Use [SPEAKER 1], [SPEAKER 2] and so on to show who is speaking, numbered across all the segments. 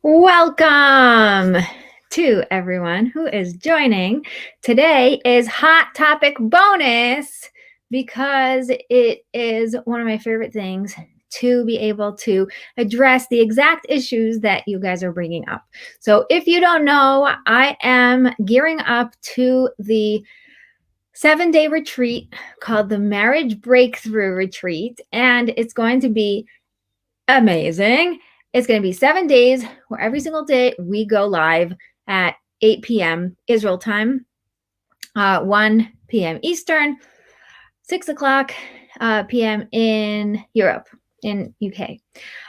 [SPEAKER 1] Welcome to everyone who is joining. Today is Hot Topic Bonus because it is one of my favorite things to be able to address the exact issues that you guys are bringing up. So if you don't know, I am gearing up to the 7-day retreat called the Marriage Breakthrough Retreat, and it's going to be amazing. It's going to be 7 days where every single day we go live at 8 p.m. Israel time, 1 p.m. Eastern, 6 o'clock p.m. in Europe, in UK.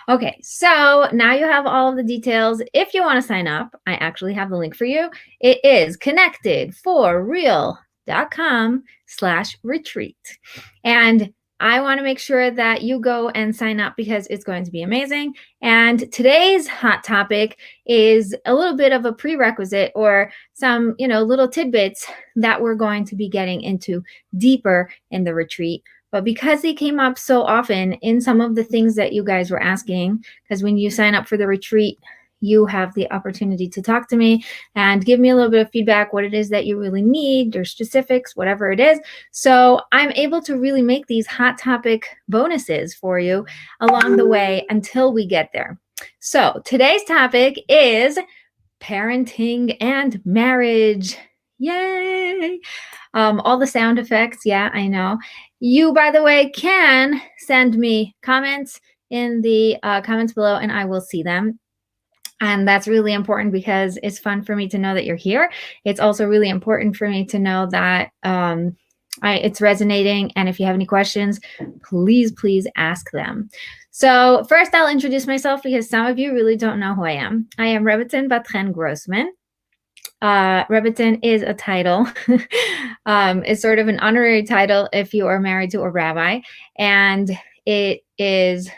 [SPEAKER 1] Okay, so now you have all of the details. If you want to sign up, I actually have the link for you. It is ConnectedForReal.com/retreat. And I want to make sure that you go and sign up because it's going to be amazing. And today's hot topic is a little bit of a prerequisite or some, little tidbits that we're going to be getting into deeper in the retreat. But because they came up so often in some of the things that you guys were asking, because when you sign up for the retreat, you have the opportunity to talk to me and give me a little bit of feedback, what it is that you really need, or specifics, whatever it is. So I'm able to really make these hot topic bonuses for you along the way until we get there. So today's topic is parenting and marriage. Yay! All the sound effects. Yeah, I know. You, by the way, can send me comments in the comments below and I will see them. And that's really important because it's fun for me to know that you're here. It's also really important for me to know that it's resonating. And if you have any questions, please ask them. So first, I'll introduce myself because some of you really don't know who I am. I am Rebbetzin Bat-Chen Grossman. Rebbetzin is a title. It's sort of an honorary title if you are married to a rabbi. And it is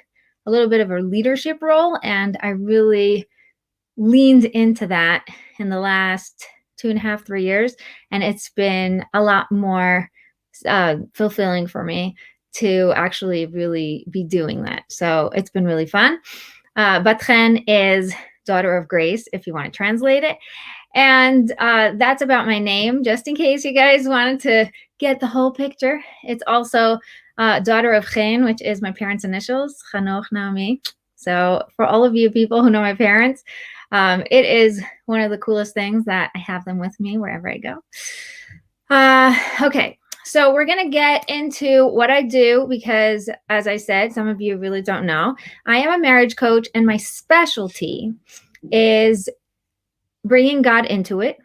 [SPEAKER 1] a little bit of a leadership role. And I really leaned into that in the last 2.5, 3 years. And it's been a lot more fulfilling for me to actually really be doing that. So it's been really fun. Bat-Chen is daughter of grace, if you want to translate it. And that's about my name, just in case you guys wanted to get the whole picture. It's also daughter of Chen, which is my parents' initials, Chanoch Naomi. So for all of you people who know my parents, it is one of the coolest things that I have them with me wherever I go. Okay, so we're going to get into what I do because, as I said, some of you really don't know. I am a marriage coach, and my specialty is bringing God into it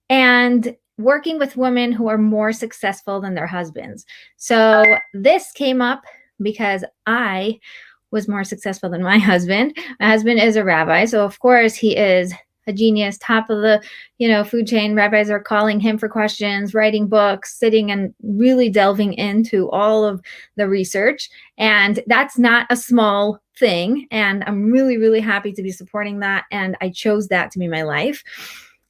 [SPEAKER 1] and working with women who are more successful than their husbands. So this came up because I was more successful than my husband. My husband is a rabbi, so of course he is a genius, top of the food chain. Rabbis are calling him for questions, writing books, sitting and really delving into all of the research. And that's not a small thing. And I'm really happy to be supporting that. And I chose that to be my life.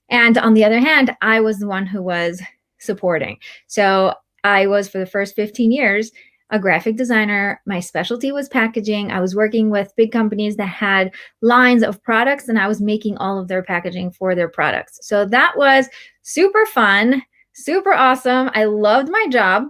[SPEAKER 1] And on the other hand, I was the one who was supporting. So I was, for the first 15 years, a graphic designer. My specialty was packaging. I was working with big companies that had lines of products, and I was making all of their packaging for their products. So that was super fun, super awesome. I loved my job.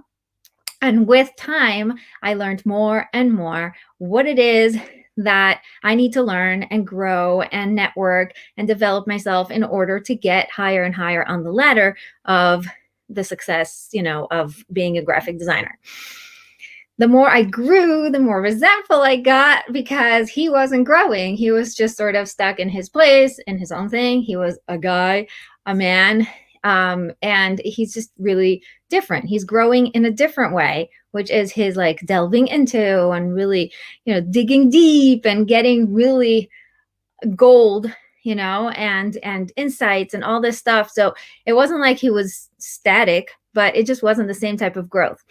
[SPEAKER 1] And with time, I learned more and more what it is that I need to learn and grow and network and develop myself in order to get higher and higher on the ladder of the success, of being a graphic designer. The more I grew, the more resentful I got because he wasn't growing. He was just sort of stuck in his place, in his own thing. He was a guy, a man, and he's just really different. He's growing in a different way, which is his delving into and really, digging deep and getting really gold, and insights and all this stuff. So it wasn't like he was static, but it just wasn't the same type of growth.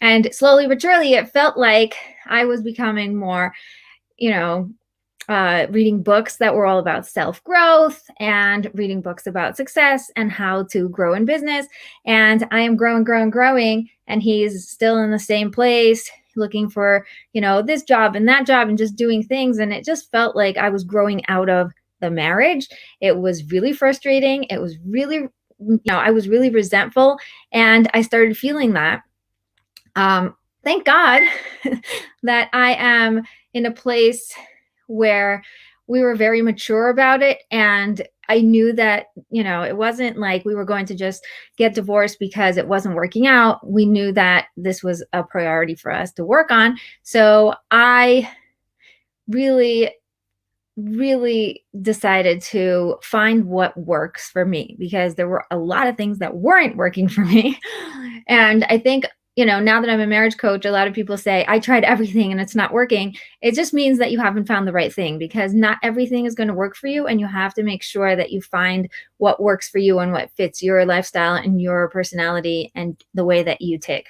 [SPEAKER 1] And slowly but surely, it felt like I was becoming more, reading books that were all about self-growth and reading books about success and how to grow in business. And I am growing. And he's still in the same place looking for, this job and that job and just doing things. And it just felt like I was growing out of the marriage. It was really frustrating. It was really, I was really resentful, and I started feeling that. Thank God that I am in a place where we were very mature about it. And I knew that, it wasn't like we were going to just get divorced because it wasn't working out. We knew that this was a priority for us to work on. So I really, really decided to find what works for me, because there were a lot of things that weren't working for me. And I think, now that I'm a marriage coach, a lot of people say, I tried everything and it's not working. It just means that you haven't found the right thing, because not everything is going to work for you. And you have to make sure that you find what works for you and what fits your lifestyle and your personality and the way that you tick.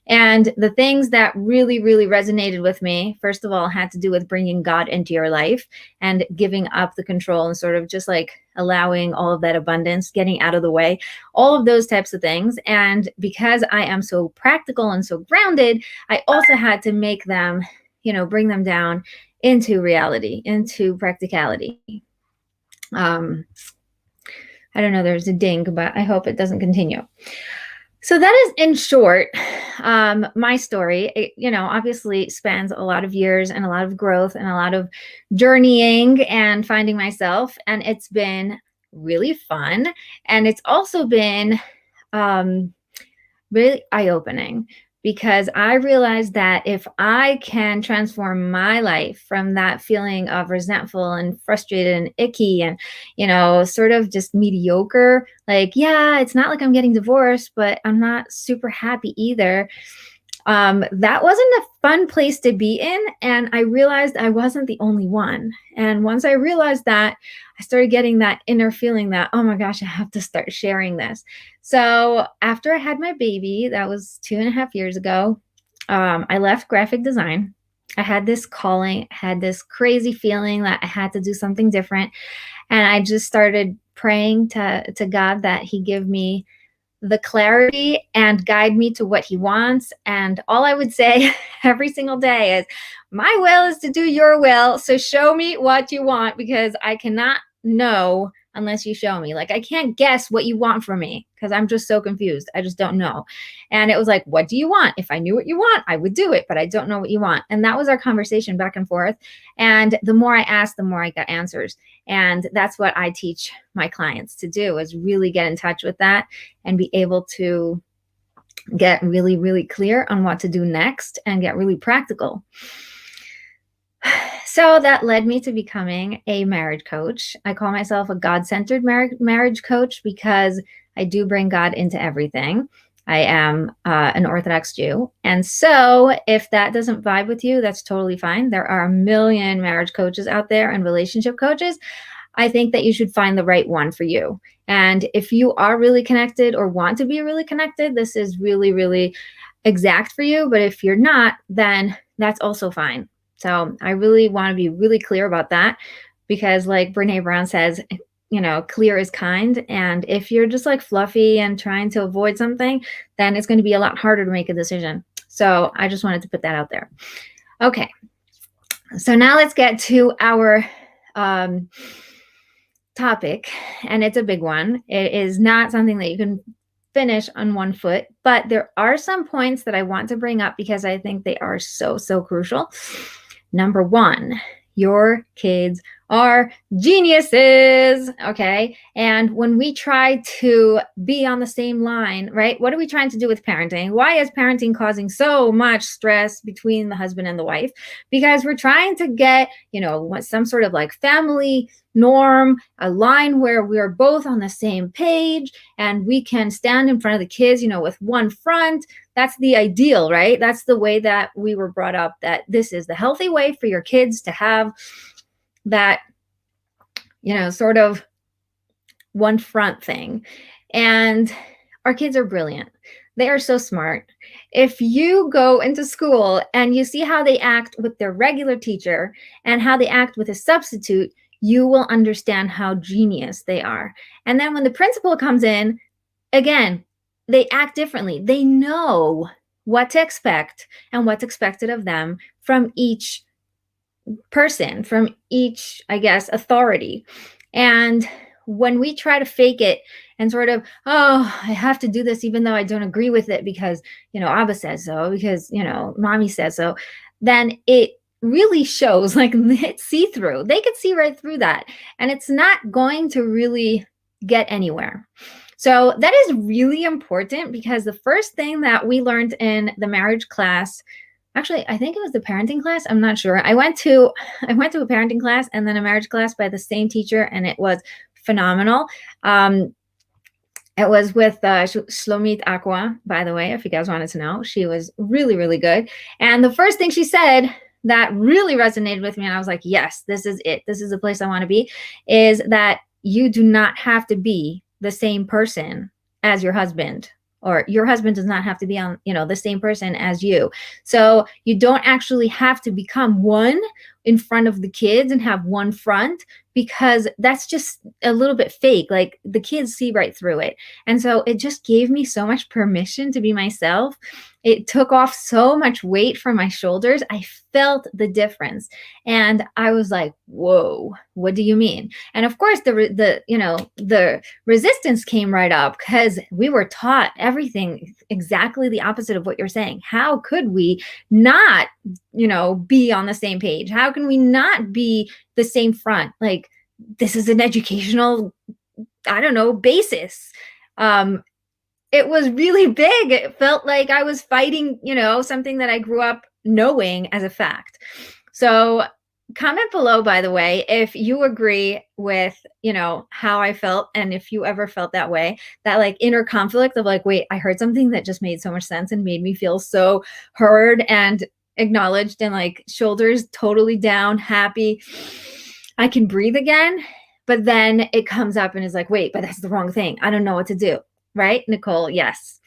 [SPEAKER 1] And the things that really, really resonated with me, first of all, had to do with bringing God into your life and giving up the control and sort of just like allowing all of that abundance, getting out of the way, all of those types of things. And because I am so practical and so grounded, I also had to make them, bring them down into reality, into practicality. I don't know, there's a ding, but I hope it doesn't continue. So that is, in short, my story. It, obviously spans a lot of years and a lot of growth and a lot of journeying and finding myself. And it's been really fun. And it's also been really eye-opening, because I realized that if I can transform my life from that feeling of resentful and frustrated and icky and, sort of just mediocre, like, yeah, it's not like I'm getting divorced, but I'm not super happy either. That wasn't a fun place to be in. And I realized I wasn't the only one. And once I realized that, I started getting that inner feeling that, oh my gosh, I have to start sharing this. So after I had my baby, that was 2.5 years ago, I left graphic design. I had this calling, had this crazy feeling that I had to do something different. And I just started praying to God that He give me the clarity and guide me to what He wants. And all I would say every single day is, my will is to do your will. So show me what you want, because I cannot know unless you show me. Like, I can't guess what you want from me, because I'm just so confused. I just don't know. And it was like, what do you want? If I knew what you want, I would do it, but I don't know what you want. And that was our conversation back and forth. And the more I asked, the more I got answers. And that's what I teach my clients to do, is really get in touch with that and be able to get really, really clear on what to do next and get really practical. So that led me to becoming a marriage coach. I call myself a God-centered marriage coach, because I do bring God into everything. I am an Orthodox Jew. And so if that doesn't vibe with you, that's totally fine. There are a million marriage coaches out there and relationship coaches. I think that you should find the right one for you. And if you are really connected or want to be really connected, this is really, really exact for you. But if you're not, then that's also fine. So I really want to be really clear about that, because like Brene Brown says, clear is kind. And if you're just like fluffy and trying to avoid something, then it's going to be a lot harder to make a decision. So I just wanted to put that out there. Okay. So now let's get to our topic. And it's a big one. It is not something that you can finish on one foot, but there are some points that I want to bring up because I think they are so, so crucial. Number one, your kids are geniuses, okay? And when we try to be on the same line, right? What are we trying to do with parenting? Why is parenting causing so much stress between the husband and the wife? Because we're trying to get, some sort of like family norm, a line where we're both on the same page and we can stand in front of the kids, with one front. That's the ideal, right? That's the way that we were brought up, that this is the healthy way for your kids to have that, sort of one front thing. And our kids are brilliant. They are so smart. If you go into school and you see how they act with their regular teacher and how they act with a substitute, you will understand how genius they are. And then when the principal comes in, again, they act differently. They know what to expect and what's expected of them from each person, from each, I guess, authority. And when we try to fake it and sort of, oh, I have to do this even though I don't agree with it because, Abba says so, because, mommy says so, then it really shows, like, it's see-through. They could see right through that. And it's not going to really get anywhere. So that is really important, because the first thing that we learned in the marriage class, actually, I think it was the parenting class. I'm not sure. I went to a parenting class and then a marriage class by the same teacher, and it was phenomenal. It was with Shlomit Aqua, by the way, if you guys wanted to know. She was really, really good. And the first thing she said that really resonated with me, and I was like, yes, this is it. This is the place I want to be, is that you do not have to be the same person as your husband, or your husband does not have to be on, the same person as you. So you don't actually have to become one in front of the kids and have one front, because that's just a little bit fake. Like, the kids see right through it. And so it just gave me so much permission to be myself. It took off so much weight from my shoulders. I felt the difference. And I was like, whoa, what do you mean? And of course, the resistance came right up, because we were taught everything exactly the opposite of what you're saying. How could we not, be on the same page? How can we not be the same front? Like, this is an educational, basis. It was really big. It felt like I was fighting, something that I grew up knowing as a fact. So comment below, by the way, if you agree with, how I felt, and if you ever felt that way, that like inner conflict of like, wait, I heard something that just made so much sense and made me feel so heard and acknowledged, and like shoulders totally down, happy, I can breathe again. But then it comes up and is like, wait, but that's the wrong thing. I don't know what to do. Right, Nicole? Yes.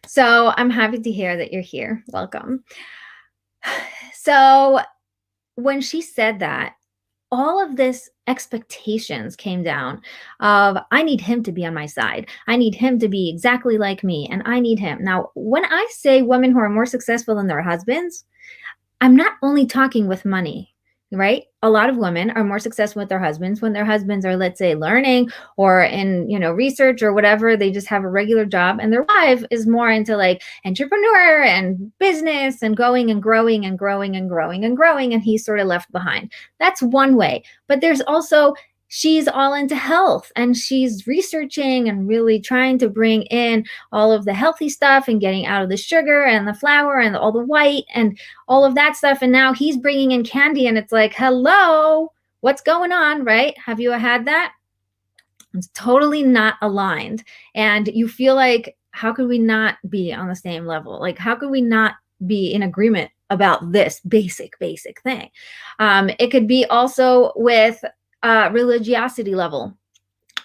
[SPEAKER 1] So I'm happy to hear that you're here. Welcome. So when she said that, all of this expectations came down of, I need him to be on my side. I need him to be exactly like me, and I need him. Now, when I say women who are more successful than their husbands, I'm not only talking with money, right? A lot of women are more successful with their husbands when their husbands are, let's say, learning or in, research or whatever. They just have a regular job, and their wife is more into like entrepreneur and business and going and growing and growing and growing and growing, and he's sort of left behind. That's one way. But there's also, she's all into health, and she's researching and really trying to bring in all of the healthy stuff and getting out of the sugar and the flour and all the white and all of that stuff. And now he's bringing in candy, and it's like, hello, what's going on, right? Have you had that? It's totally not aligned. And you feel like, how could we not be on the same level? Like, how could we not be in agreement about this basic thing? It could be also with religiosity level.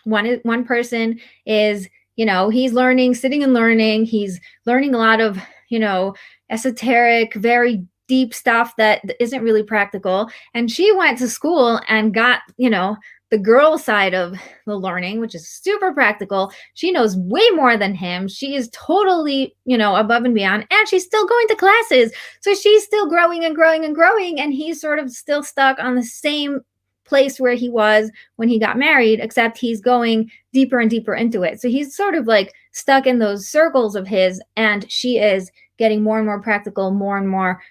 [SPEAKER 1] One person is, he's learning, sitting and learning. He's learning a lot of, esoteric, very deep stuff that isn't really practical. And she went to school and got, the girl side of the learning, which is super practical. She knows way more than him. She is totally, above and beyond, and she's still going to classes. So she's still growing and growing and growing. And he's sort of still stuck on the same place where he was when he got married, except he's going deeper and deeper into it. So he's sort of like stuck in those circles of his, and she is getting more and more practical, more and more,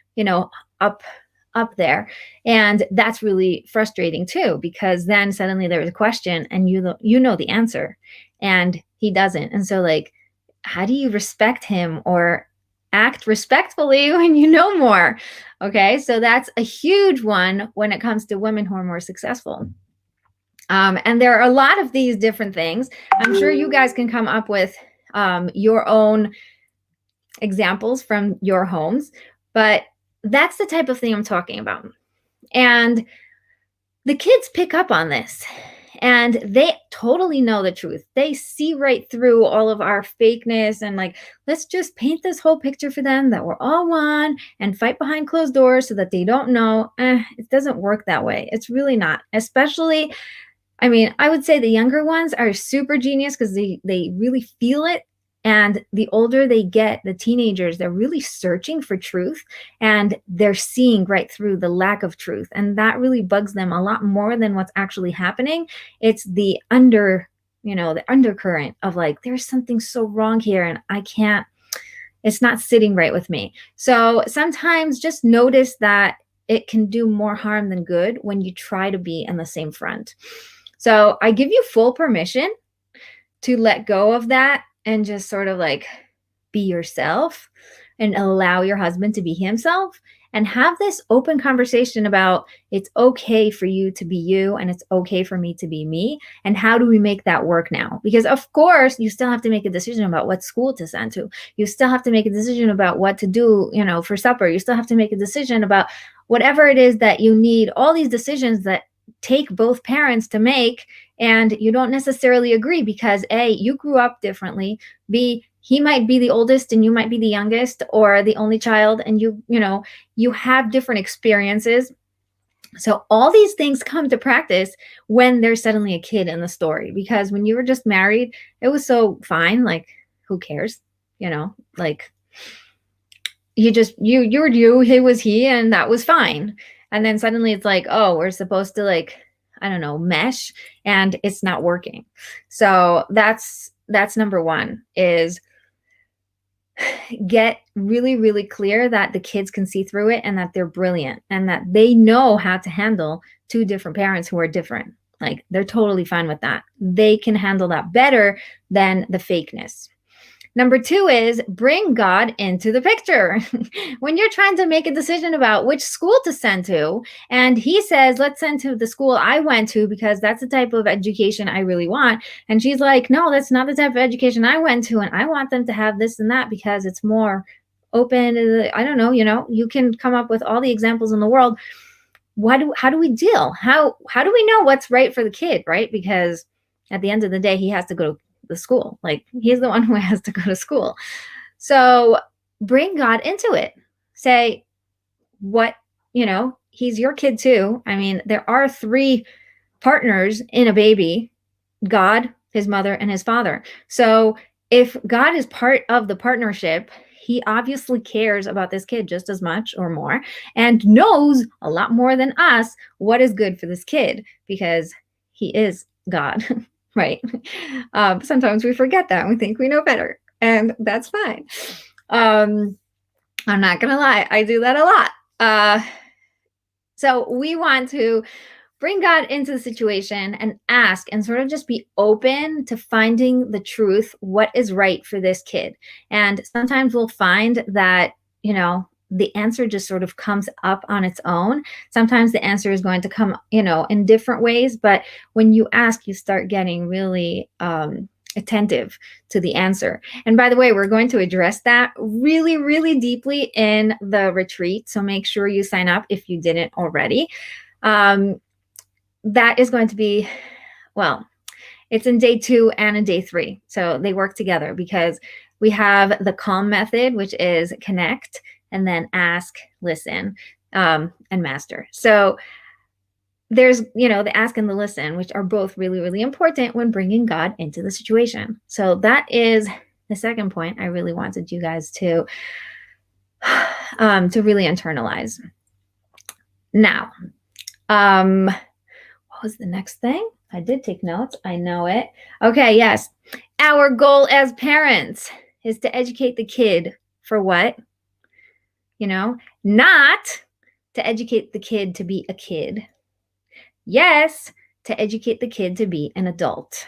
[SPEAKER 1] up there. And that's really frustrating too, because then suddenly there's a question and you know the answer and he doesn't. And so like, how do you respect him or act respectfully when you know more? Okay, so that's a huge one when it comes to women who are more successful. And there are a lot of these different things. I'm sure you guys can come up with your own examples from your homes, but that's the type of thing I'm talking about. And the kids pick up on this, and they totally know the truth. They see right through all of our fakeness and like, let's just paint this whole picture for them that we're all one and fight behind closed doors so that they don't know. It doesn't work that way. It's really not. Especially, I mean, I would say the younger ones are super genius because they really feel it. And the older they get, the teenagers, they're really searching for truth, and they're seeing right through the lack of truth. And that really bugs them a lot more than what's actually happening. It's the the undercurrent of like, there's something so wrong here and it's not sitting right with me. So sometimes just notice that it can do more harm than good when you try to be in the same front. So I give you full permission to let go of that and just sort of like be yourself and allow your husband to be himself and have this open conversation about it's okay for you to be you and it's okay for me to be me. And how do we make that work now? Because of course, you still have to make a decision about what school to send to. You still have to make a decision about what to do, for supper. You still have to make a decision about whatever it is that you need. All these decisions that take both parents to make, and you don't necessarily agree because A, you grew up differently. B, he might be the oldest and you might be the youngest or the only child, and you have different experiences. So all these things come to practice when there's suddenly a kid in the story, because when you were just married, it was so fine. Like, who cares? Like you were you, he was he, and that was fine. And then suddenly it's like, oh, we're supposed to mesh, and it's not working. So that's number one, is get really, really clear that the kids can see through it and that they're brilliant and that they know how to handle two different parents who are different. Like, they're totally fine with that. They can handle that better than the fakeness. Number two is bring God into the picture. When you're trying to make a decision about which school to send to, and he says, let's send to the school I went to because that's the type of education I really want. And she's like, no, that's not the type of education I went to. And I want them to have this and that because it's more open. I don't know, you can come up with all the examples in the world. How do we deal? How do we know what's right for the kid, right? Because at the end of the day, he has to go to the school. Like, he's the one who has to go to school. So bring God into it. Say, he's your kid too. I mean, there are three partners in a baby: God, his mother, and his father. So if God is part of the partnership, he obviously cares about this kid just as much or more, and knows a lot more than us what is good for this kid, because he is God. Right. Sometimes we forget that and we think we know better, and that's fine. I'm not going to lie. I do that a lot. So we want to bring God into the situation and ask and sort of just be open to finding the truth, what is right for this kid. And sometimes we'll find that, the answer just sort of comes up on its own. Sometimes the answer is going to come, in different ways. But when you ask, you start getting really attentive to the answer. And by the way, we're going to address that really, really deeply in the retreat. So make sure you sign up if you didn't already. That is going to be, it's in day 2 and in day 3. So they work together because we have the CALM method, which is connect, and then ask, listen, and master. So there's, the ask and the listen, which are both really, really important when bringing God into the situation. So that is the second point I really wanted you guys to really internalize. Now, what was the next thing? I did take notes. I know it. Okay, yes. Our goal as parents is to educate the kid for what? Not to educate the kid to be a kid. Yes, to educate the kid to be an adult.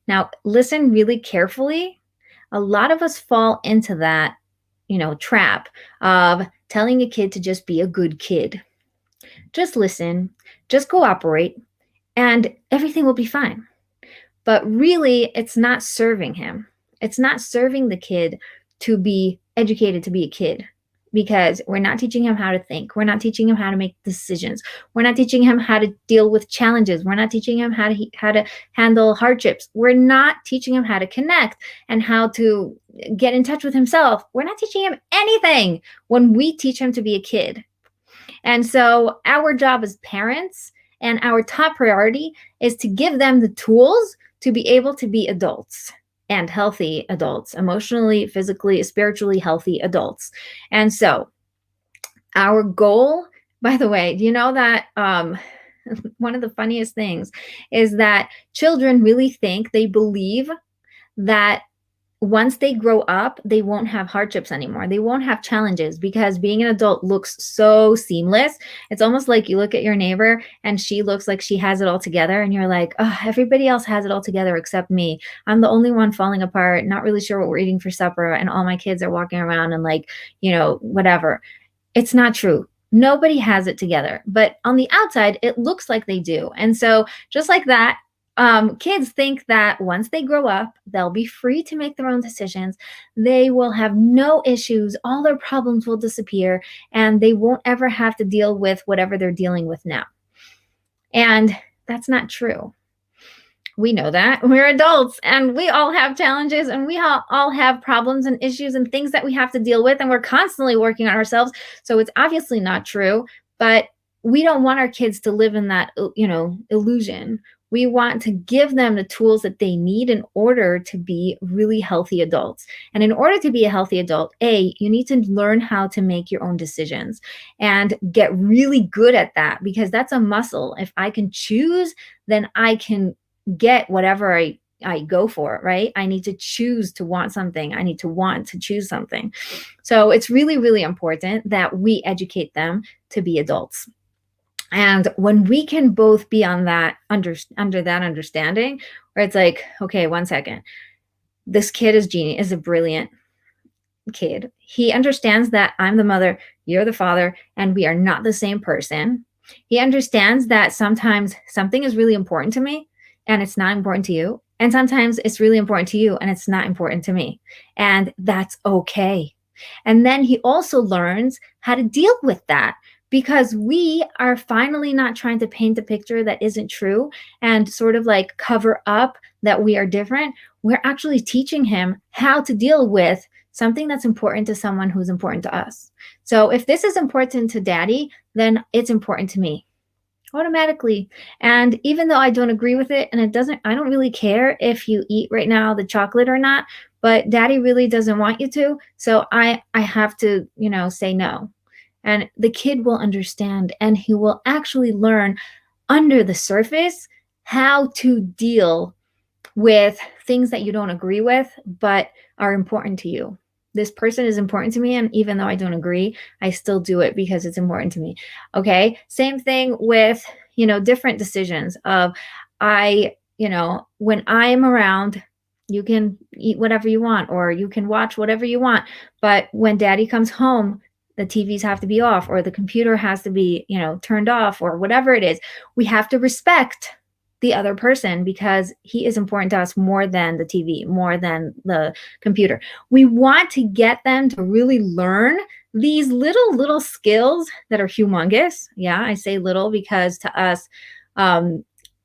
[SPEAKER 1] Now, listen really carefully. A lot of us fall into that, trap of telling a kid to just be a good kid. Just listen, just cooperate, and everything will be fine. But really, it's not serving him. It's not serving the kid to be educated to be a kid, because we're not teaching him how to think. We're not teaching him how to make decisions. We're not teaching him how to deal with challenges. We're not teaching him how to handle hardships. We're not teaching him how to connect and how to get in touch with himself. We're not teaching him anything when we teach him to be a kid. And so our job as parents and our top priority is to give them the tools to be able to be adults. and healthy adults, emotionally, physically, spiritually healthy adults. And so our goal, by the way, do you know that one of the funniest things is that children really think, they believe that once they grow up, they won't have hardships anymore. They won't have challenges because being an adult looks so seamless. It's almost like you look at your neighbor and she looks like she has it all together. And you're like, oh, everybody else has it all together except me. I'm the only one falling apart, not really sure what we're eating for supper. And all my kids are walking around and like, whatever. It's not true. Nobody has it together. But on the outside, it looks like they do. And so just like that, kids think that once they grow up, they'll be free to make their own decisions. They will have no issues. All their problems will disappear, and they won't ever have to deal with whatever they're dealing with now. And that's not true. We know that. We're adults and we all have challenges and we all have problems and issues and things that we have to deal with. And we're constantly working on ourselves. So it's obviously not true, but we don't want our kids to live in that, illusion. We want to give them the tools that they need in order to be really healthy adults. And in order to be a healthy adult, you need to learn how to make your own decisions and get really good at that, because that's a muscle. If I can choose, then I can get whatever I go for, right? I need to choose to want something. I need to want to choose something. So it's really, really important that we educate them to be adults. And when we can both be on that under that understanding, where it's like, okay, 1 second, this kid is a brilliant kid. He understands that I'm the mother, you're the father, and we are not the same person. He understands that sometimes something is really important to me and it's not important to you. And sometimes it's really important to you and it's not important to me. And that's okay. And then he also learns how to deal with that, because we are finally not trying to paint a picture that isn't true and sort of like cover up that we are different. We're actually teaching him how to deal with something that's important to someone who's important to us. So if this is important to daddy, then it's important to me automatically. And even though I don't agree with it, and I don't really care if you eat right now the chocolate or not, but daddy really doesn't want you to. So I have to, say no. And the kid will understand, and he will actually learn under the surface how to deal with things that you don't agree with, but are important to you. This person is important to me, and even though I don't agree, I still do it because it's important to me. Okay. Same thing with, different decisions of when I'm around, you can eat whatever you want, or you can watch whatever you want. But when daddy comes home, the TVs have to be off, or the computer has to be, turned off, or whatever it is. We have to respect the other person because he is important to us more than the TV, more than the computer. We want to get them to really learn these little skills that are humongous. Yeah, I say little because to us,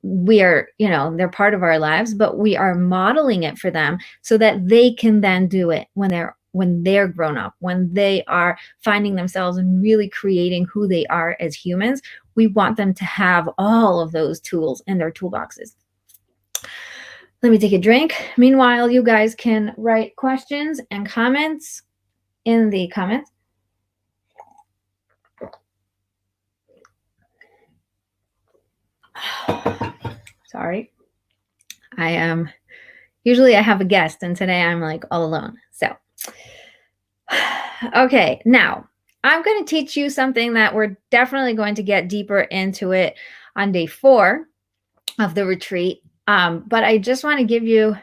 [SPEAKER 1] we are, they're part of our lives, but we are modeling it for them so that they can then do it when they're grown up, when they are finding themselves and really creating who they are as humans. We want them to have all of those tools in their toolboxes. Let me take a drink. Meanwhile, you guys can write questions and comments in the comments. Sorry. Usually I have a guest, and today I'm like all alone. So, okay, now I'm going to teach you something that we're definitely going to get deeper into it on day 4 of the retreat. But I just want to give you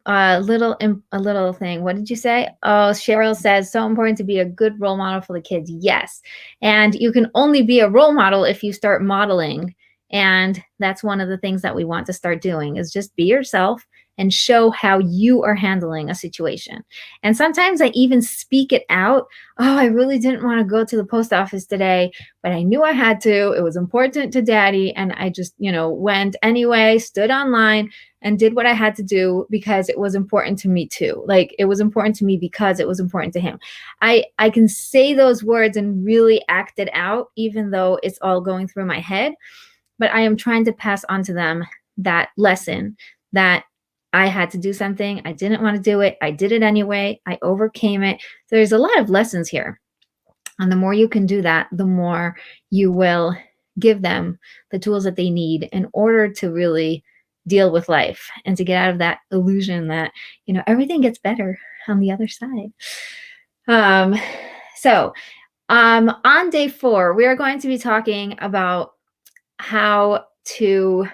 [SPEAKER 1] a little thing. What did you say? Oh, Cheryl says, so important to be a good role model for the kids. Yes. And you can only be a role model if you start modeling. And that's one of the things that we want to start doing, is just be yourself and show how you are handling a situation. And sometimes I even speak it out. Oh, I really didn't want to go to the post office today, but I knew I had to. It was important to daddy. And I just, went anyway, stood online and did what I had to do because it was important to me too. Like, it was important to me because it was important to him. I can say those words and really act it out, even though it's all going through my head. But I am trying to pass on to them that lesson that I had to do something. I didn't want to do it. I did it anyway. I overcame it. So there's a lot of lessons here. And the more you can do that, the more you will give them the tools that they need in order to really deal with life and to get out of that illusion that, everything gets better on the other side. On day 4, we are going to be talking about how to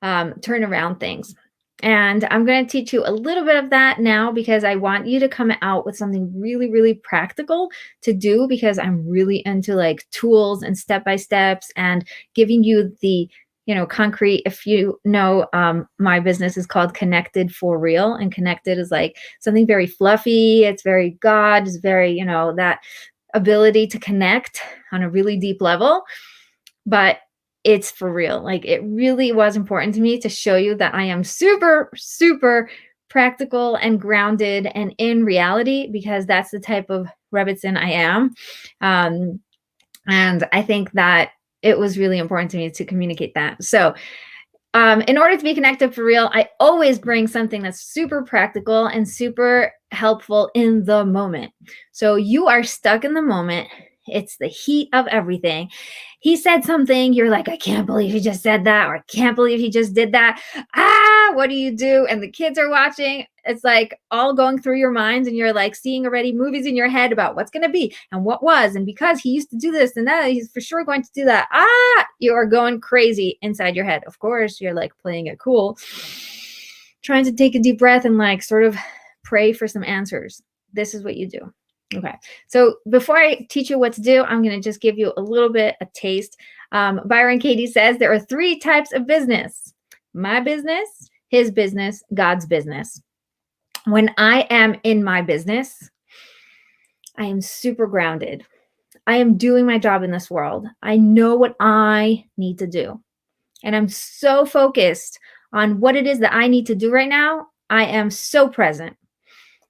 [SPEAKER 1] turn around things. And I'm going to teach you a little bit of that now because I want you to come out with something really, really practical to do, because I'm really into like tools and step-by-steps and giving you the, concrete. If you know, my business is called ConnectedForReal, and connected is like something very fluffy. It's very God, it's very, that ability to connect on a really deep level, but it's for real. Like, it really was important to me to show you that I am super, super practical and grounded and in reality, because that's the type of Rebbetzin I am. And I think that it was really important to me to communicate that. So in order to be connected for real, I always bring something that's super practical and super helpful in the moment. So you are stuck in the moment. It's the heat of everything. He said something, you're like, I can't believe he just said that, or I can't believe he just did that. What do you do? And the kids are watching. It's like all going through your minds, and you're like seeing already movies in your head about what's going to be and what was, and because he used to do this and that, he's for sure going to do that. You are going crazy inside your head. Of course, you're like playing it cool, trying to take a deep breath and like sort of pray for some answers. This is what you do. Okay, so before I teach you what to do, I'm going to just give you a little bit, a taste. Byron Katie says there are 3 types of business: my business, his business, God's business. When I am in my business, I am super grounded. I am doing my job in this world. I know what I need to do. And I'm so focused on what it is that I need to do right now. I am so present.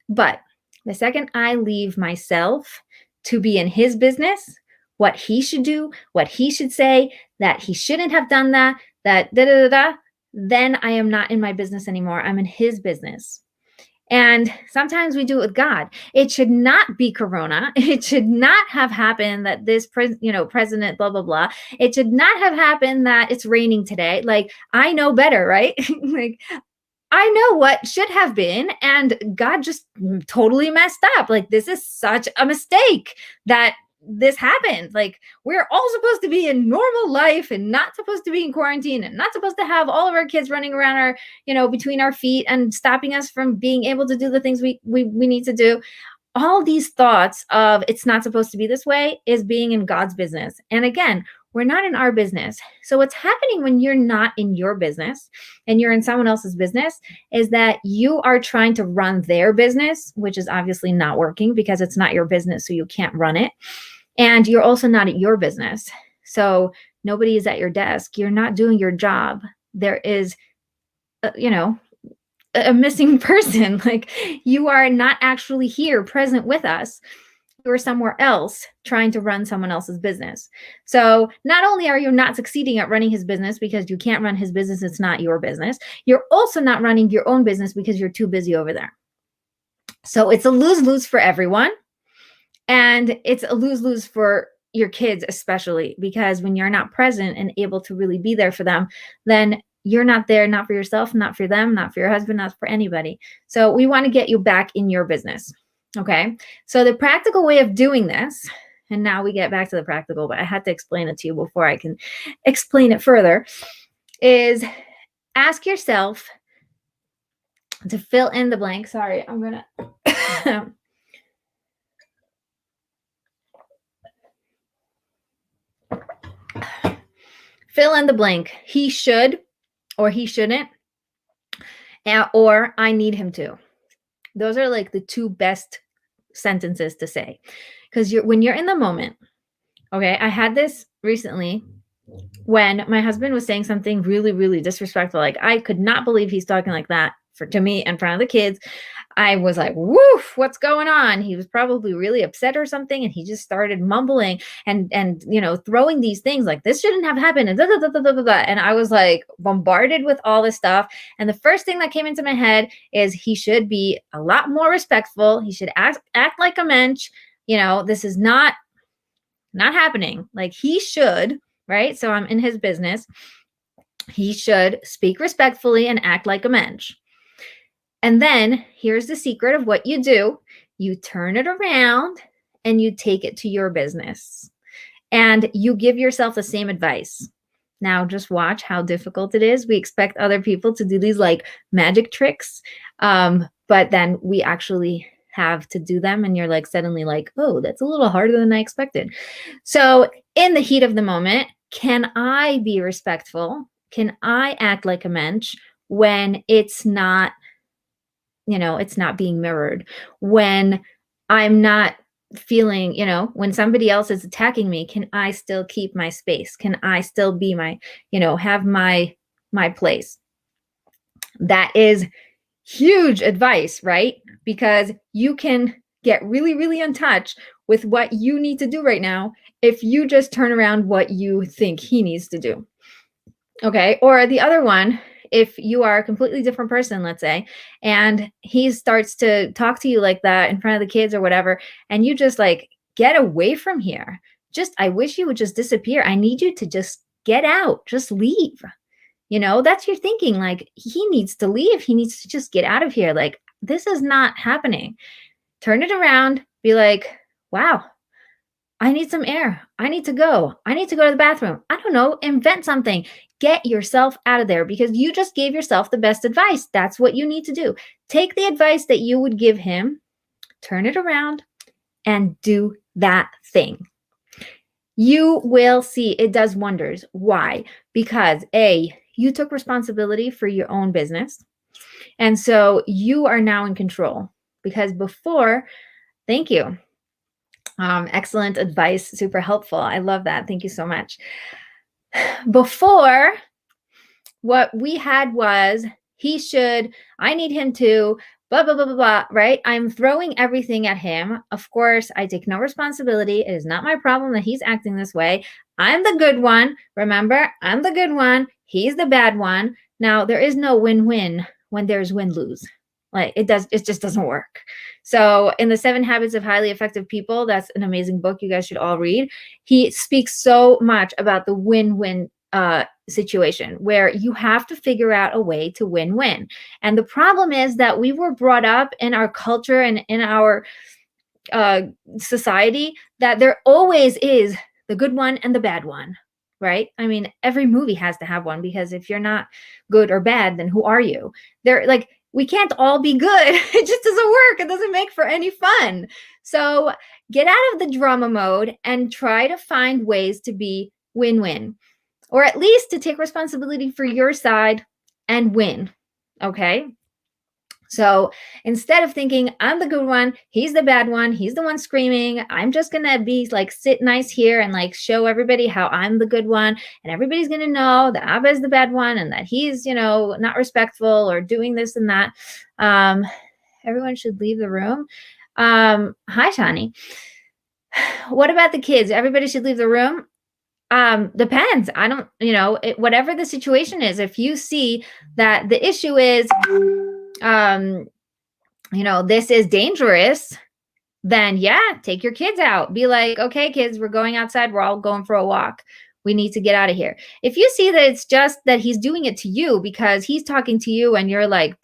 [SPEAKER 1] But the second I leave myself to be in his business, what he should do, what he should say, that he shouldn't have done that, then I am not in my business anymore. I'm in his business. And sometimes we do it with God. It should not be Corona. It should not have happened that this, president, blah, blah, blah. It should not have happened that it's raining today. Like, I know better, right? Like, I know what should have been, and God just totally messed up. Like, this is such a mistake that this happened. Like, we're all supposed to be in normal life and not supposed to be in quarantine and not supposed to have all of our kids running around our, between our feet and stopping us from being able to do the things we need to do. All these thoughts of it's not supposed to be this way is being in God's business. And again, we're not in our business. So what's happening when you're not in your business and you're in someone else's business is that you are trying to run their business, which is obviously not working because it's not your business, so you can't run it. And you're also not at your business. So nobody is at your desk. You're not doing your job. There is, a missing person. Like, you are not actually here present with us. You're somewhere else trying to run someone else's business. So not only are you not succeeding at running his business because you can't run his business, it's not your business, you're also not running your own business because you're too busy over there. So it's a lose-lose for everyone. And it's a lose-lose for your kids, especially because when you're not present and able to really be there for them, then you're not there, not for yourself, not for them, not for your husband, not for anybody. So we want to get you back in your business. Okay. So the practical way of doing this, and now we get back to the practical, but I had to explain it to you before I can explain it further, is ask yourself to fill in the blank. Sorry, I'm going to... Fill in the blank. He should, or he shouldn't, or I need him to. Those are like the 2 best sentences to say. Because when you're in the moment, okay, I had this recently when my husband was saying something really, really disrespectful. Like, I could not believe he's talking like that to me in front of the kids. I was like, woof, what's going on? He was probably really upset or something. And he just started mumbling and throwing these things like this shouldn't have happened. And, da, da, da, da, da, da. And I was like bombarded with all this stuff. And the first thing that came into my head is he should be a lot more respectful. He should act like a mensch. This is not happening. Like he should, right? So I'm in his business. He should speak respectfully and act like a mensch. And then here's the secret of what you do. You turn it around and you take it to your business and you give yourself the same advice. Now just watch how difficult it is. We expect other people to do these like magic tricks. But then we actually have to do them. And you're like suddenly like, oh, that's a little harder than I expected. So in the heat of the moment, can I be respectful? Can I act like a mensch when it's not, it's not being mirrored, when I'm not feeling, when somebody else is attacking me, can I still keep my space? Can I still be my, have my place? That is huge advice, right? Because you can get really, really in touch with what you need to do right now if you just turn around what you think he needs to do. Okay. Or the other one, if you are a completely different person, let's say, and he starts to talk to you like that in front of the kids or whatever, and you just like, get away from here. I wish you would just disappear. I need you to just get out, just leave. That's your thinking. Like he needs to leave. He needs to just get out of here. Like this is not happening. Turn it around. Be like, wow, I need some air. I need to go. I need to go to the bathroom. I don't know. Invent something. Get yourself out of there because you just gave yourself the best advice. That's what you need to do. Take the advice that you would give him, turn it around, and do that thing. You will see it does wonders. Why? Because A, you took responsibility for your own business. And so you are now in control because before, thank you. Excellent advice. Super helpful. I love that. Thank you so much. Before, what we had was I need him to, blah, blah, blah, blah, blah, right? I'm throwing everything at him. Of course, I take no responsibility. It is not my problem that he's acting this way. I'm the good one. Remember, I'm the good one. He's the bad one. Now, there is no win-win when there's win-lose. Like it just doesn't work. So in the 7 Habits of Highly Effective People, that's an amazing book you guys should all read. He speaks so much about the win-win situation where you have to figure out a way to win-win. And the problem is that we were brought up in our culture and in our society that there always is the good one and the bad one, right? I mean, every movie has to have one because if you're not good or bad, then who are you? We can't all be good. It just doesn't work. It doesn't make for any fun. So get out of the drama mode and try to find ways to be win-win, or at least to take responsibility for your side and win. Okay. So instead of thinking, I'm the good one, he's the bad one, he's the one screaming, I'm just going to be like, sit nice here and like show everybody how I'm the good one. And everybody's going to know that Abba is the bad one and that he's, not respectful or doing this and that. Everyone should leave the room. Hi, Shani. What about the kids? Everybody should leave the room. Depends. I don't, whatever the situation is, if you see that the issue is, this is dangerous, then yeah, take your kids out. Be like, okay, kids, we're going outside. We're all going for a walk. We need to get out of here. If you see that it's just that he's doing it to you because he's talking to you and you're like,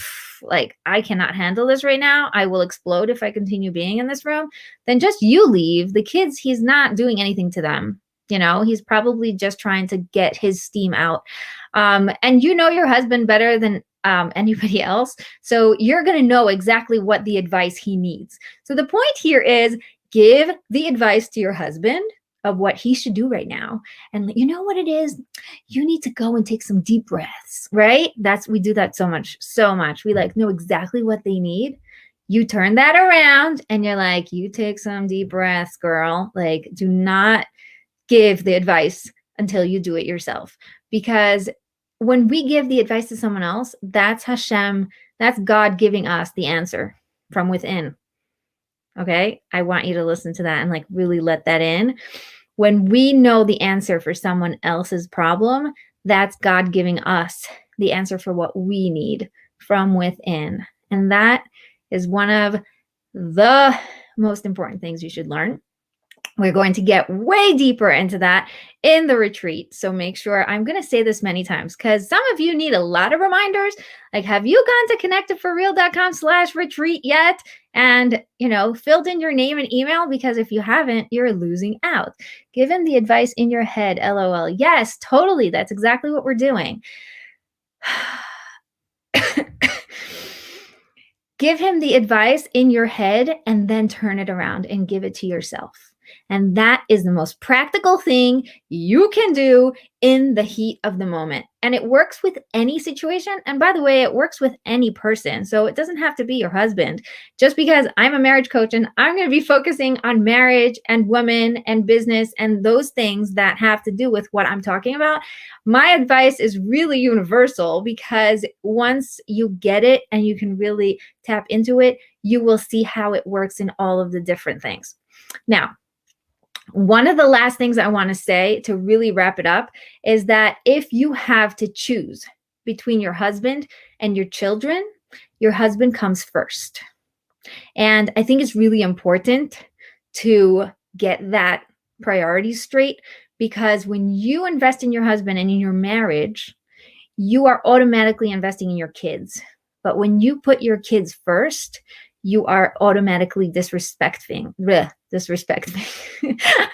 [SPEAKER 1] I cannot handle this right now. I will explode if I continue being in this room. Then just you leave. The kids, he's not doing anything to them. He's probably just trying to get his steam out. And your husband better than anybody else. So you're going to know exactly what the advice he needs. So the point here is give the advice to your husband of what he should do right now. And you know what it is? You need to go and take some deep breaths, right? We do that so much. We know exactly what they need. You turn that around and you're like, you take some deep breaths, girl. Like, do not give the advice until you do it yourself. Because when we give the advice to someone else, that's Hashem, that's God giving us the answer. from within. Okay? I want you to listen to that and like really let that in. When we know the answer for someone else's problem, that's God giving us the answer for what we need from within. And that is one of the most important things you should learn. We're going to get way deeper into that in the retreat. So make sure, I'm going to say this many times because some of you need a lot of reminders. Like, have you gone to ConnectedForReal.com/retreat yet? And, filled in your name and email? Because if you haven't, you're losing out. Give him the advice in your head, LOL. Yes, totally. That's exactly what we're doing. Give him the advice in your head and then turn it around and give it to yourself. And that is the most practical thing you can do in the heat of the moment. And it works with any situation. And by the way, it works with any person. So it doesn't have to be your husband. Just because I'm a marriage coach and I'm going to be focusing on marriage and women and business and those things that have to do with what I'm talking about, my advice is really universal, because once you get it and you can really tap into it, you will see how it works in all of the different things. Now, one of the last things I want to say to really wrap it up is that if you have to choose between your husband and your children, your husband comes first. And I think it's really important to get that priority straight, because when you invest in your husband and in your marriage, you are automatically investing in your kids. But when you put your kids first, you are automatically disrespecting. I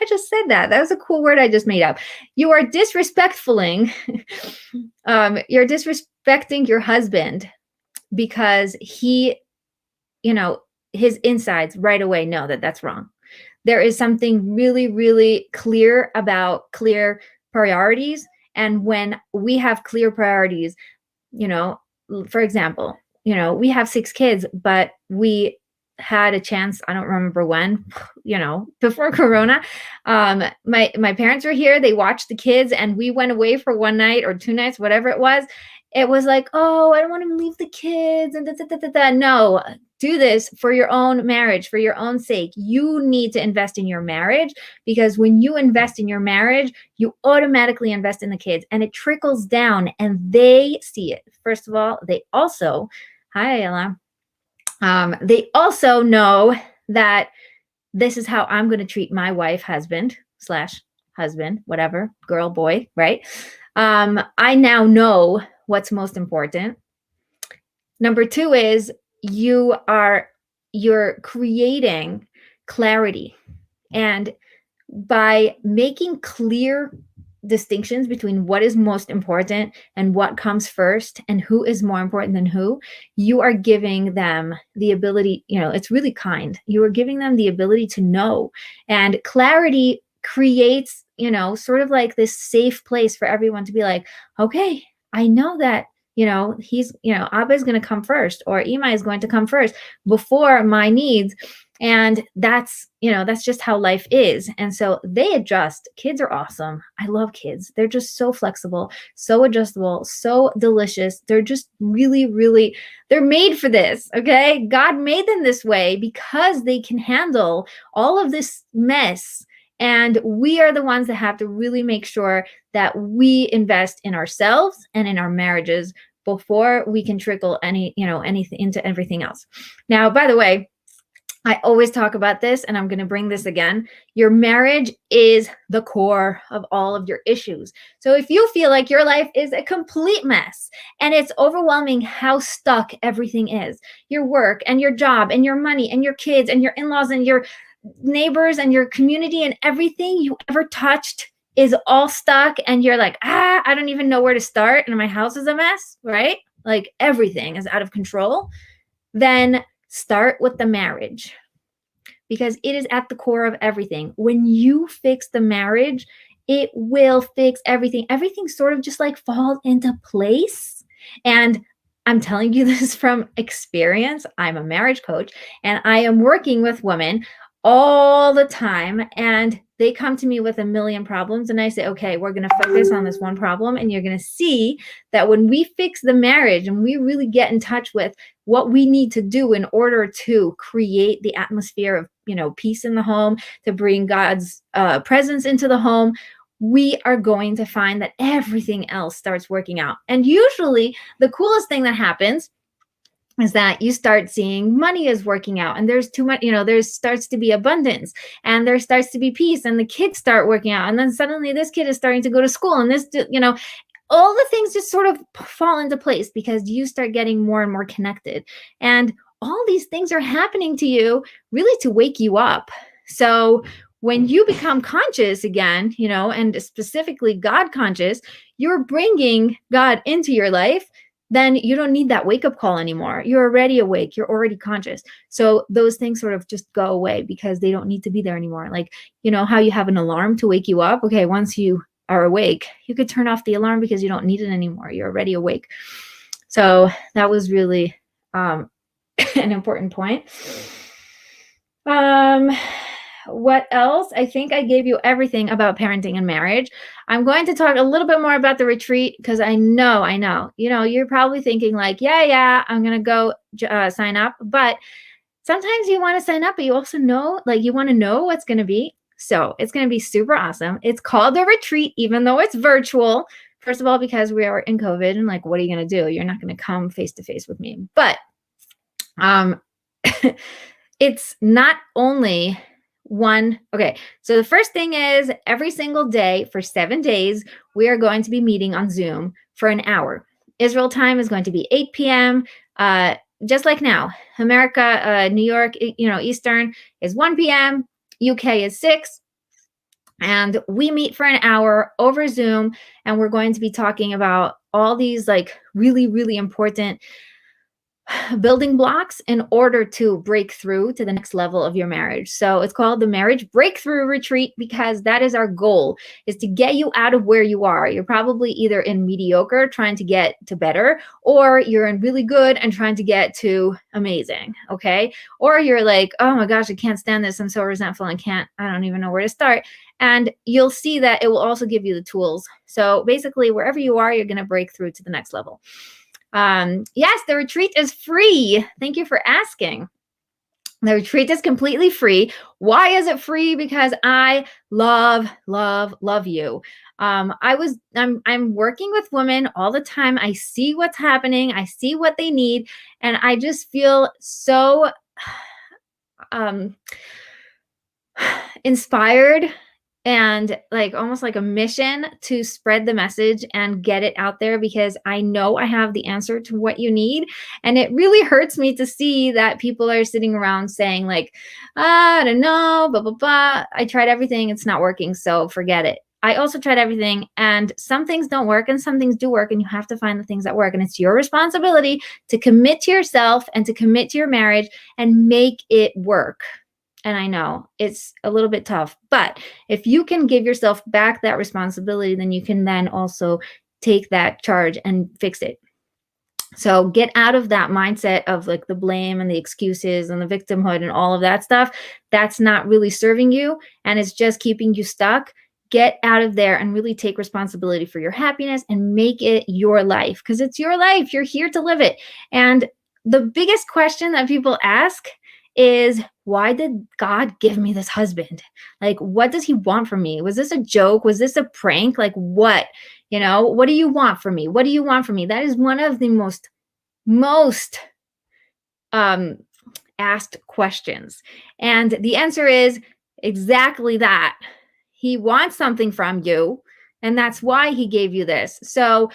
[SPEAKER 1] just said that. That was a cool word I just made up. You are disrespectfulling. You're disrespecting your husband because he, his insides right away know that that's wrong. There is something really, really clear about clear priorities. And when we have clear priorities, for example, we have 6 kids, but we had a chance, I don't remember when, before Corona, my parents were here, they watched the kids, and we went away for 1 night or 2 nights, whatever it was. It was like, oh, I don't want to leave the kids and No, do this for your own marriage, for your own sake. You need to invest in your marriage, because when you invest in your marriage, you automatically invest in the kids, and it trickles down and they see it. First of all, they also, hi, Ella. They also know that this is how I'm going to treat my wife, husband, whatever, girl, boy, right? I now know what's most important. Number 2 is you're creating clarity. And by making clear distinctions between what is most important and what comes first and who is more important than who, you are giving them the ability, it's really kind. You are giving them the ability to know. And clarity creates, sort of like this safe place for everyone to be like, okay, I know that, he's, Abba is going to come first, or Ima is going to come first before my needs. And that's just how life is. And so they adjust. Kids are awesome. I love kids. They're just so flexible, so adjustable, so delicious. They're just really, really, they're made for this. Okay. God made them this way because they can handle all of this mess. And we are the ones that have to really make sure that we invest in ourselves and in our marriages before we can trickle anything into everything else. Now, by the way, I always talk about this, and I'm going to bring this again. Your marriage is the core of all of your issues. So if you feel like your life is a complete mess and it's overwhelming how stuck everything is, your work and your job and your money and your kids and your in-laws and your neighbors and your community and everything you ever touched is all stuck, and you're like, I don't even know where to start, and my house is a mess, right? Like everything is out of control, then start with the marriage, because it is at the core of everything. When you fix the marriage, it will fix everything. Everything sort of just like falls into place. And I'm telling you this from experience. I'm a marriage coach, and I am working with women all the time, and they come to me with a million problems, and I say, okay, we're going to focus on this one problem, and you're going to see that when we fix the marriage and we really get in touch with what we need to do in order to create the atmosphere of, peace in the home, to bring God's presence into the home, we are going to find that everything else starts working out. And usually the coolest thing that happens is that you start seeing money is working out, and there's too much, there starts to be abundance, and there starts to be peace, and the kids start working out, and then suddenly this kid is starting to go to school, and this, all the things just sort of fall into place because you start getting more and more connected. And all these things are happening to you really to wake you up. So when you become conscious again, and specifically God conscious, you're bringing God into your life, then you don't need that wake-up call anymore. You're already awake. You're already conscious. So those things sort of just go away because they don't need to be there anymore. Like, how you have an alarm to wake you up. Okay, once you are awake, you could turn off the alarm because you don't need it anymore. You're already awake. So that was really an important point. What else? I think I gave you everything about parenting and marriage. I'm going to talk a little bit more about the retreat because I know, you're probably thinking like, yeah, I'm going to go sign up. But sometimes you want to sign up, but you also know, you want to know what's going to be. So it's going to be super awesome. It's called the retreat, even though it's virtual. First of all, because we are in COVID, and what are you going to do? You're not going to come face to face with me. But it's not only one. Okay, so the first thing is every single day for 7 days, we are going to be meeting on Zoom for an hour. Israel time is going to be 8 p.m. Just like now. America, New York, Eastern is 1 p.m. UK is 6. And we meet for an hour over Zoom, and we're going to be talking about all these really, really important building blocks in order to break through to the next level of your marriage. So it's called the Marriage Breakthrough Retreat because that is our goal, is to get you out of where you are. You're probably either in mediocre, trying to get to better, or you're in really good and trying to get to amazing, okay? Or you're like, oh my gosh, I can't stand this. I'm so resentful and I don't even know where to start. And you'll see that it will also give you the tools. So basically, wherever you are, you're going to break through to the next level. Yes, the retreat is free. Thank you for asking. The retreat is completely free. Why is it free? Because I love you. I'm working with women all the time. I see what's happening. I see what they need. And I just feel so inspired and almost like a mission to spread the message and get it out there, because I know I have the answer to what you need. And it really hurts me to see that people are sitting around saying I don't know, blah, blah, blah. I tried everything. It's not working. So forget it. I also tried everything, and some things don't work and some things do work, and you have to find the things that work. And it's your responsibility to commit to yourself and to commit to your marriage and make it work. And I know it's a little bit tough, but if you can give yourself back that responsibility, then you can then also take that charge and fix it. So get out of that mindset of the blame and the excuses and the victimhood and all of that stuff. That's not really serving you, and it's just keeping you stuck. Get out of there and really take responsibility for your happiness and make it your life, because it's your life. You're here to live it. And the biggest question that people ask is, why did God give me this husband? What does he want from me? Was this a joke? Was this a prank? What? What do you want from me? What do you want from me? That is one of the most asked questions. And the answer is exactly that. He wants something from you, and that's why he gave you this. So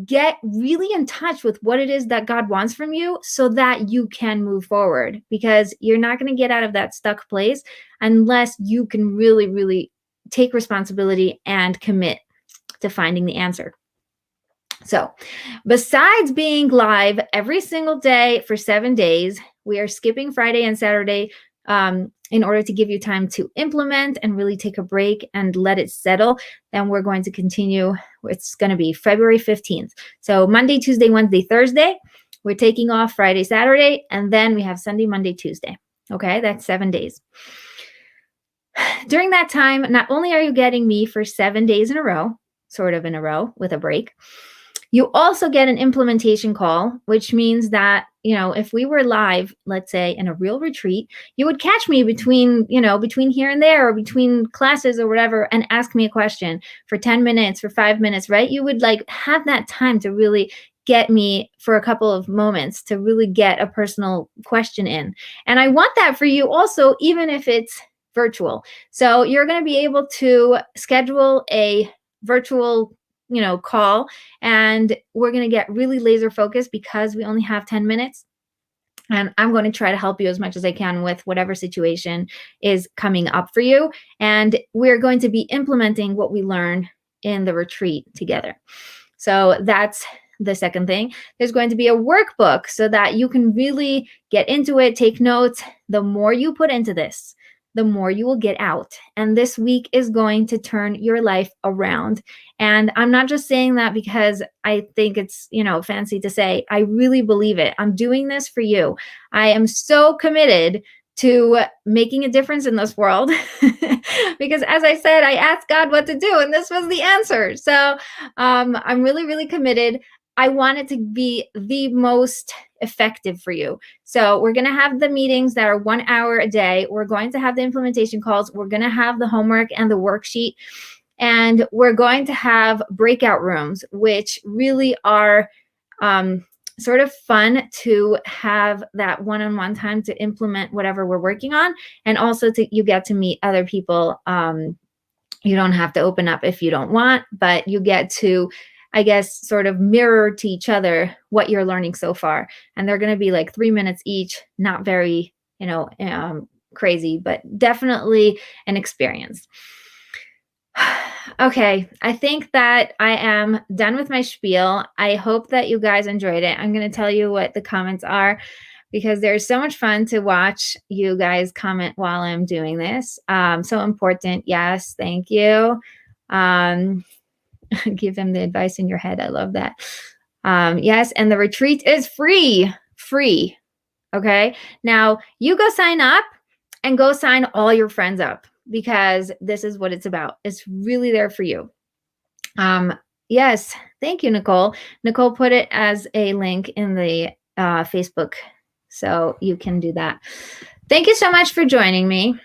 [SPEAKER 1] get really in touch with what it is that God wants from you so that you can move forward, because you're not going to get out of that stuck place unless you can really, really take responsibility and commit to finding the answer. So besides being live every single day for 7 days, we are skipping Friday and Saturday in order to give you time to implement and really take a break and let it settle. Then we're going to continue. It's going to be February 15th. So Monday, Tuesday, Wednesday, Thursday. We're taking off Friday, Saturday, and then we have Sunday, Monday, Tuesday. Okay, that's 7 days. During that time, not only are you getting me for 7 days in a row, sort of in a row with a break, you also get an implementation call, which means that, if we were live, let's say in a real retreat, you would catch me between here and there, or between classes or whatever, and ask me a question for 10 minutes, for 5 minutes, right? You would like have that time to really get me for a couple of moments, to really get a personal question in. And I want that for you also, even if it's virtual. So you're going to be able to schedule a virtual call, and we're going to get really laser focused because we only have 10 minutes. And I'm going to try to help you as much as I can with whatever situation is coming up for you. And we're going to be implementing what we learned in the retreat together. So that's the second thing. There's going to be a workbook so that you can really get into it, take notes. The more you put into this, the more you will get out. And this week is going to turn your life around. And I'm not just saying that because I think it's, fancy to say. I really believe it. I'm doing this for you. I am so committed to making a difference in this world because, as I said, I asked God what to do, and this was the answer. So I'm really, really committed. I want it to be the most effective for you. So we're going to have the meetings that are 1 hour a day. We're going to have the implementation calls. We're going to have the homework and the worksheet. And we're going to have breakout rooms, which really are sort of fun to have that one-on-one time to implement whatever we're working on. And also you get to meet other people. You don't have to open up if you don't want, but you get to, I guess, sort of mirror to each other what you're learning so far. And they're going to be like 3 minutes each, not very, crazy, but definitely an experience. Okay, I think that I am done with my spiel. I hope that you guys enjoyed it. I'm going to tell you what the comments are, because there's so much fun to watch you guys comment while I'm doing this. So important. Yes, thank you. Give them the advice in your head. I love that. Yes, and the retreat is free. Okay, now you go sign up and go sign all your friends up, because this is what it's about. It's really there for you. Yes, thank you, Nicole. Nicole put it as a link in the Facebook, so you can do that. Thank you so much for joining me.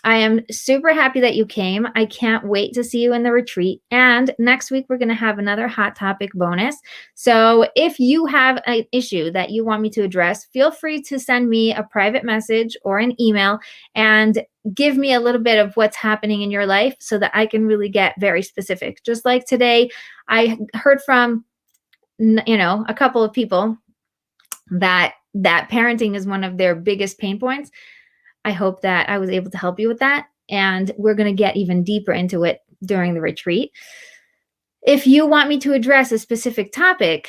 [SPEAKER 1] I am super happy that you came. I can't wait to see you in the retreat. And next week, we're going to have another hot topic bonus. So if you have an issue that you want me to address, feel free to send me a private message or an email and give me a little bit of what's happening in your life so that I can really get very specific. Just like today, I heard from, a couple of people that parenting is one of their biggest pain points. I hope that I was able to help you with that. And we're going to get even deeper into it during the retreat. If you want me to address a specific topic,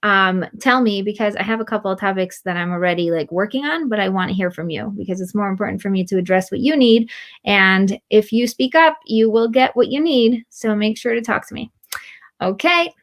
[SPEAKER 1] tell me, because I have a couple of topics that I'm already working on, but I want to hear from you because it's more important for me to address what you need. And if you speak up, you will get what you need. So make sure to talk to me. Okay.